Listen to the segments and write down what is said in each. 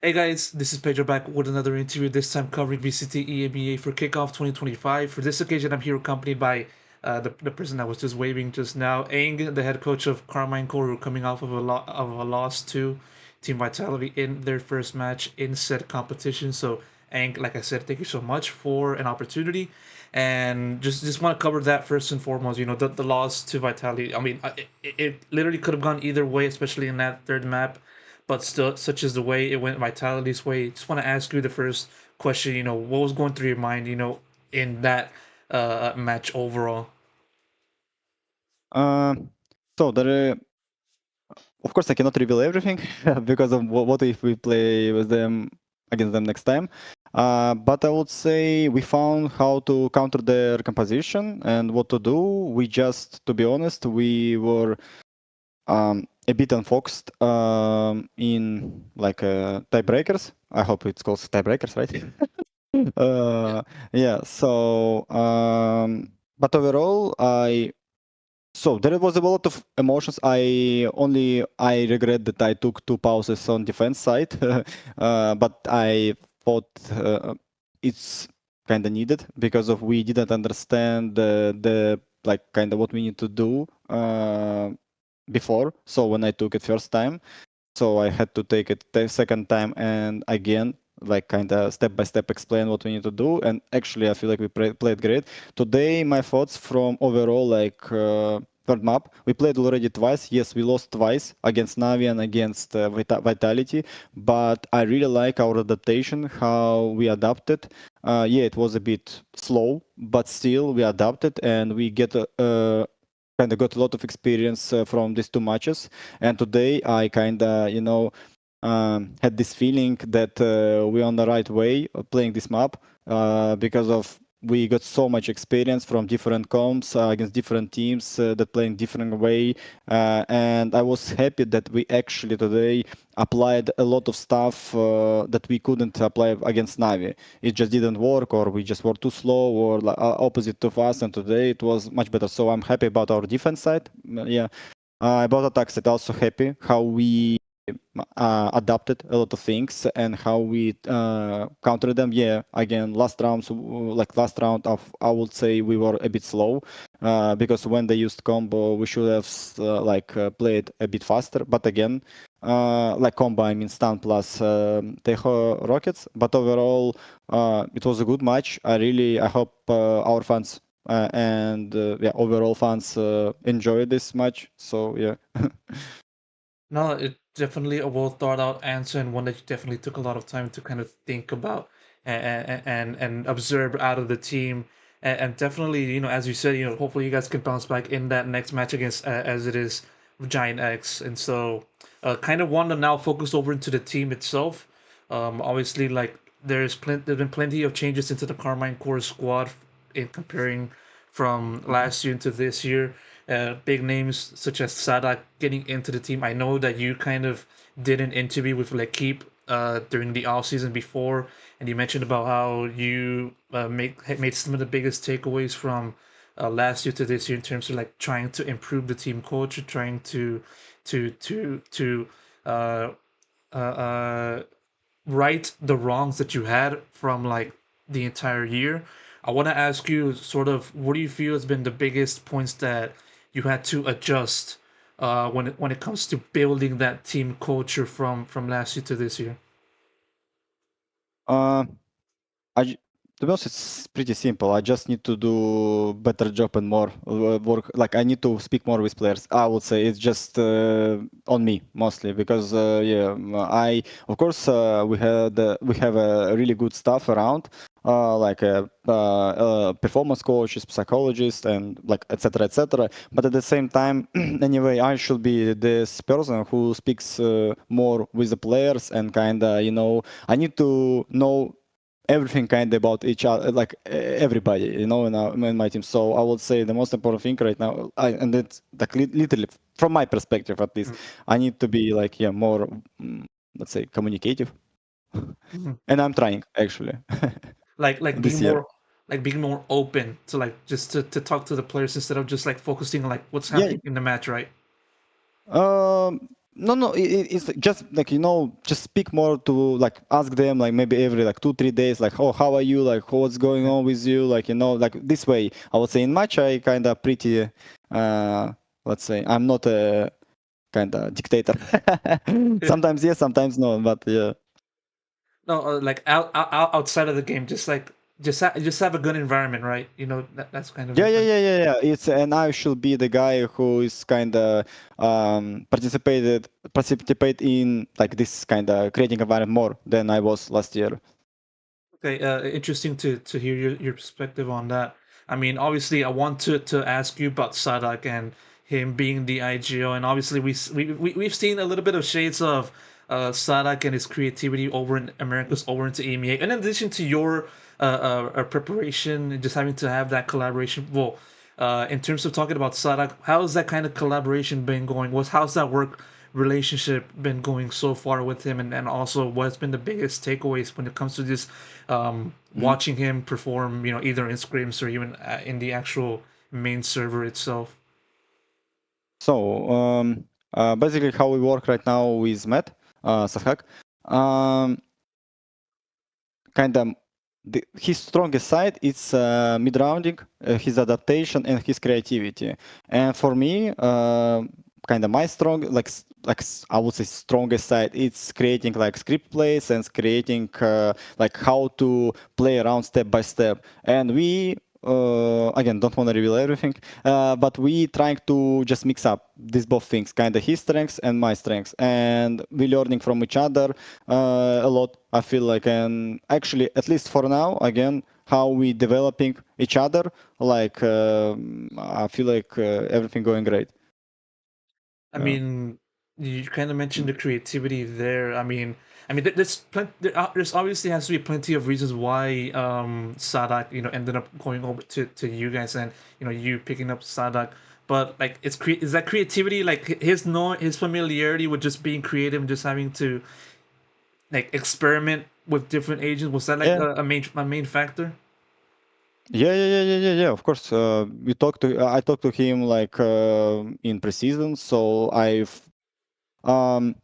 Hey guys, this is Pedro back with another interview, this time covering VCT EMEA for Kickoff 2025. For this occasion, I'm here accompanied by the person that was just waving just now, Engh, the head coach of Karmine Corp, coming off of a loss to Team Vitality in their first match in said competition. So, Engh, like I said, thank you so much for an opportunity, and just want to cover that first and foremost. The loss to Vitality. I mean, it literally could have gone either way, especially in that third map, but still, such is the way it went Vitality's way. Just want to ask you the first question. What was going through your mind? In that match overall. Uh, so there, of course, I cannot reveal everything because of what if we play with them against them next time. But I would say we found how to counter their composition and what to do. We just, to be honest, we were a bit unfocused in like tiebreakers. I hope it's called tiebreakers, right? Yeah. Yeah. So, but overall, So there was a lot of emotions. I regret that I took 2 pauses on defense side, but I thought it's kind of needed because of we didn't understand the like kind of what we need to do before. So when I took it first time, so I had to take it the second time and again, like kind of step by step explain what we need to do. And actually, I feel like we played great. Today, my thoughts from overall like third map, we played already twice. Yes, we lost twice against Navi and against Vitality, but I really like our adaptation, how we adapted. Yeah, it was a bit slow, but still we adapted and we get kind of got a lot of experience from these 2 matches. And today I kind of, had this feeling that we're on the right way of playing this map because of we got so much experience from different comps against different teams that play in different way. And I was happy that we actually today applied a lot of stuff that we couldn't apply against Navi. It just didn't work, or we just were too slow, or opposite too fast. And today it was much better. So I'm happy about our defense side. Yeah. About attacks, I'm also happy how we adapted a lot of things and how we countered them. Yeah, again, last round of I would say we were a bit slow because when they used combo, we should have played a bit faster. But again, like combo, I mean stun plus Tejo rockets. But overall, it was a good match. I hope our fans and overall fans enjoy this match. So yeah. No, it's definitely a well thought out answer, and one that you definitely took a lot of time to kind of think about and observe out of the team. And definitely, as you said, hopefully you guys can bounce back in that next match against as it is Giant X. And so, kind of want to now focus over into the team itself. Obviously, like there's been plenty of changes into the Carmine Core squad in comparing from Mhm. last year into this year. Big names such as Sadak getting into the team. I know that you kind of did an interview with L'Equipe during the off season before, and you mentioned about how you made some of the biggest takeaways from last year to this year in terms of like trying to improve the team culture, trying to uh, uh, right the wrongs that you had from like the entire year. I want to ask you sort of what do you feel has been the biggest points that you had to adjust when it comes to building that team culture from last year to this year. Uh, to be honest, it's pretty simple. I just need to do better job and more work. Like I need to speak more with players. I would say it's just on me mostly because I of course we have a really good staff around. Like performance coaches, psychologists, and like etc. etc. But at the same time, anyway, I should be this person who speaks more with the players and kind of I need to know everything kind of about each other, like everybody, in my team. So I would say the most important thing right now, and it's like literally from my perspective at least, I need to be like more, let's say, communicative, Mhm. and I'm trying actually Like this year. being more open to like just to talk to the players instead of just like focusing on like what's Yeah, happening in the match, right? Um, No, it's just like, just speak more to, like, ask them like maybe every like 2-3 days, like, oh, how are you, like, what's going on with you, like, like this way. I would say in match I kind of pretty, let's say I'm not a kind of dictator. Sometimes yes, sometimes no, but yeah. No, like outside of the game, just like just have a good environment, right? That's kind of Yeah, it, yeah, right? yeah, yeah, yeah. And I should be the guy who is kind of participate in like this kind of creating environment more than I was last year. Okay, interesting to hear your perspective on that. I mean, obviously, I want to ask you about Sadak and him being the IGO, and obviously we've seen a little bit of shades of Sadak and his creativity over in America's over into EMEA. And in addition to your preparation and just having to have that collaboration, well, in terms of talking about Sadak, how's that kind of collaboration been going? How's that work relationship been going so far with him, and also what's been the biggest takeaways when it comes to just Mhm. watching him perform, either in scrims or even in the actual main server itself. So basically, how we work right now with Matt Safhak, um, kind of his strongest side is mid rounding, his adaptation, and his creativity. And for me, kind of my strong, I would say strongest side, it's creating like script plays and creating like how to play around step by step. And we again, don't want to reveal everything, but we trying to just mix up these both things, kind of his strengths and my strengths, and we learning from each other a lot. I feel like, and actually, at least for now, again, how we developing each other, like I feel like everything going great. I Yeah. mean, you kind of mentioned the creativity there. There's obviously has to be plenty of reasons why Sadak ended up going over to you guys, and you picking up Sadak. But like, is that creativity, like his familiarity with just being creative and just having to like experiment with different agents, was that like Yeah. a main factor? Yeah. Of course, I talked to him like in preseason, so um,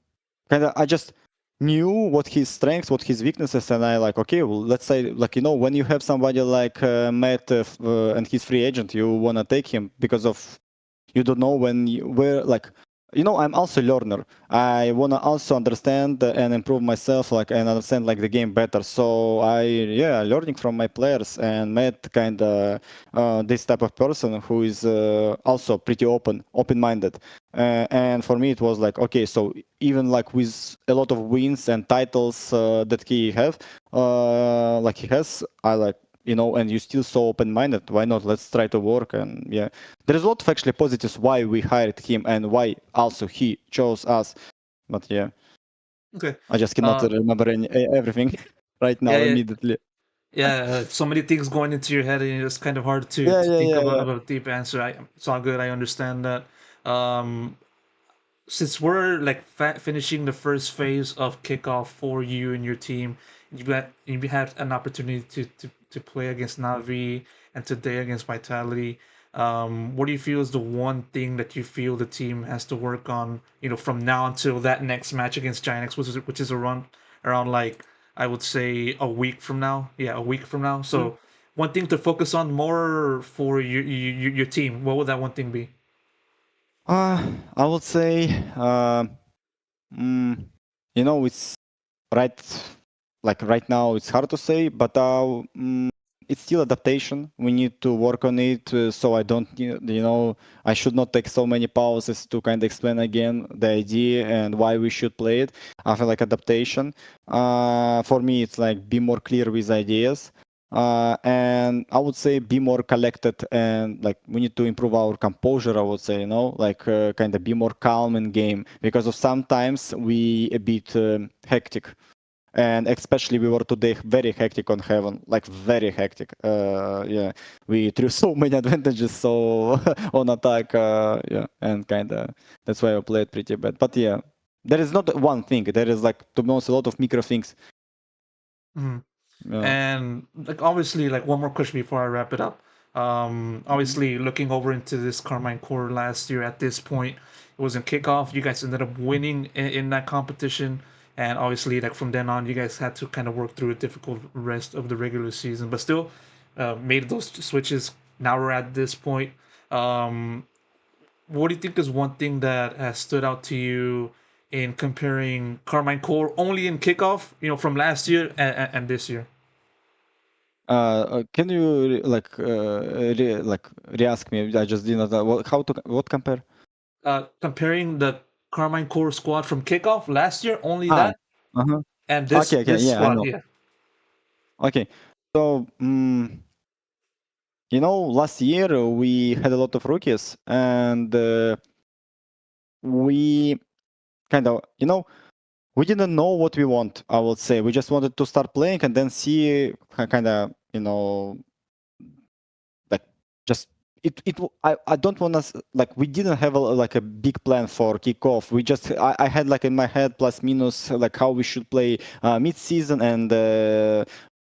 I just knew what his strengths, what his weaknesses, and I like, okay, well, let's say, like, when you have somebody like Matt and he's free agent, you wanna take him because of you don't know where, like, I'm also a learner. I wanna also understand and improve myself, like, and understand like the game better. So learning from my players, and Matt kind of this type of person who is also pretty open-minded. And for me, it was like, okay, so even like with a lot of wins and titles that he has, I like, and you're still so open-minded. Why not? Let's try to work. And yeah, there is a lot of actually positives why we hired him and why also he chose us. But yeah, Okay. I just cannot Uh, remember everything right yeah, now yeah, immediately. yeah. So many things going into your head, and it's kind of hard Yeah, to yeah, think yeah, of yeah. a deep answer. It's all good. I understand that. Um, since we're like finishing the first phase of kickoff for you and your team, you had an opportunity to play against Navi and today against Vitality. What do you feel is the one thing that you feel the team has to work on? From now until that next match against Giants, which is around like I would say a week from now. Yeah, a week from now. Mhm. So one thing to focus on more for your team. What would that one thing be? I would say, mm, it's right like right now it's hard to say, but it's still adaptation. We need to work on it, so I don't I should not take so many pauses to kind of explain again the idea and why we should play it. I feel like adaptation for me, it's like be more clear with ideas, and I would say be more collected, and like we need to improve our composure. I would say, like kind of be more calm in game, because of sometimes we a bit hectic, and especially we were today very hectic on heaven, like very hectic. Yeah, we threw so many advantages so on attack, yeah, and kind of that's why I played pretty bad. But yeah, there is not one thing, there is like, to be honest, a lot of micro things. Mhm. Yeah. And like obviously, like one more question before I wrap it up. Mhm. Obviously, looking over into this Carmine Corp last year at this point, It was in kickoff. You guys ended up winning in that competition, and obviously, like from then on, you guys had to kind of work through a difficult rest of the regular season, but still made those switches. Now we're at this point. What do you think is one thing that has stood out to you in comparing Karmine Corp only in kickoff, from last year and this year? Can you re-ask me? I just didn't know what compare? Comparing the Carmine Core squad from kickoff last year, only Ah, that, uh-huh. and this Okay, this yeah, I squad know. here. Okay, so last year we had a lot of rookies, and we kind of, we didn't know what we want. I would say we just wanted to start playing and then see kind of, like just I don't want to like we didn't have like a big plan for kickoff. We just I had like in my head plus minus like how we should play mid season and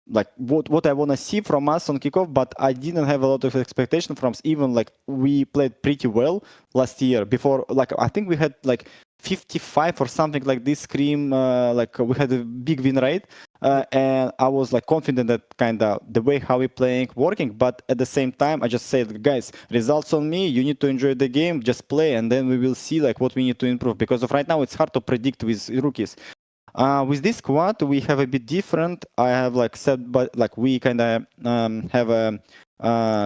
like what I want to see from us on kickoff, but I didn't have a lot of expectation from us. Even like we played pretty well last year. Before like I think we had like 55 or something like this scream. Like we had a big win rate, and I was like confident that kind of the way how we playing working. But at the same time, I just said, guys, results on me. You need to enjoy the game, just play, and then we will see like what we need to improve. Because of right now, it's hard to predict with rookies. With this squad, we have a bit different. I have like said, but like we kind of have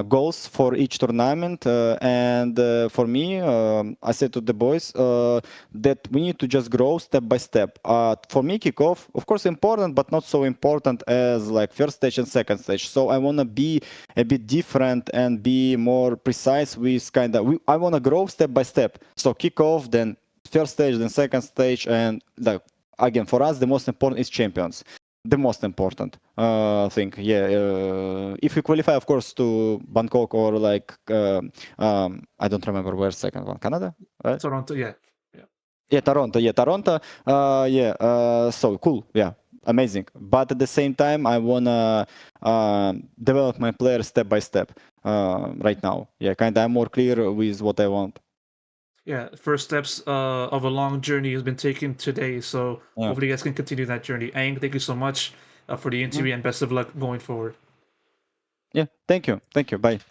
goals for each tournament, and for me, I said to the boys that we need to just grow step by step. For me, kickoff, of course, important, but not so important as like first stage and second stage. So I want to be a bit different and be more precise with kind of. I want to grow step by step. So kickoff, then first stage, then second stage, and like again, for us, the most important is champions. The most important thing, yeah. If we qualify, of course, to Bangkok or like I don't remember where's second one, Canada, right? Toronto, yeah, yeah. Yeah, Toronto. Yeah, Toronto. Yeah. So cool. Yeah, amazing. But at the same time, I wanna develop my players step by step. Right now, yeah, kind of. I'm more clear with what I want. Yeah, first steps of a long journey has been taken today, so Yeah. hopefully you guys can continue that journey. Aang, thank you so much for the Mhm. interview and best of luck going forward. Yeah. Thank you. Thank you. Bye.